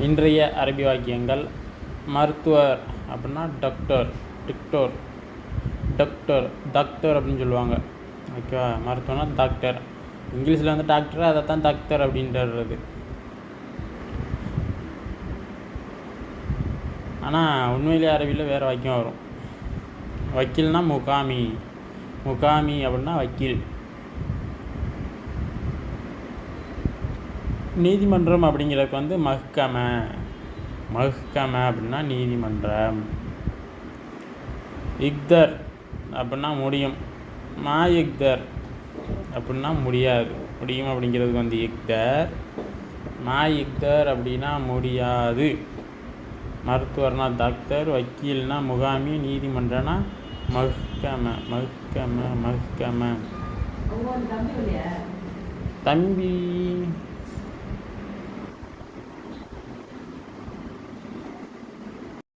இன்றைய அரபி வாக்கியங்கள். மருத்துவர் அப்படின்னா டாக்டர், டிக்டோர், டாக்டர், டாக்டர் அப்படின்னு சொல்லுவாங்க. ஓகேவா? மருத்துவம்னா டாக்டர். இங்கிலீஷில் வந்து டாக்டர், அதை தான் டாக்டர் அப்படின்றது. ஆனால் உண்மையிலே அரபியில் வேறு வாக்கியம் வரும். வக்கீல்னா முகாமி, முகாமி அப்படின்னா வக்கீல். நீதிமன்றம் அப்படிங்கிறதுக்கு வந்து மஹ்கம, மஹ்கம அப்படின்னா நீதிமன்றம். இக்தர் அப்படின்னா முடியும், மா இக்தர் அப்படின்னா முடியாது. முடியும் அப்படிங்கிறதுக்கு வந்து இக்தர், மா இக்தர் அப்படின்னா முடியாது. மருத்துவர்னா டாக்டர், வக்கீல்னா முகாமி, நீதிமன்றம்னா மஹ்கம, மஹ்கம, மஹ்கம. தம்பி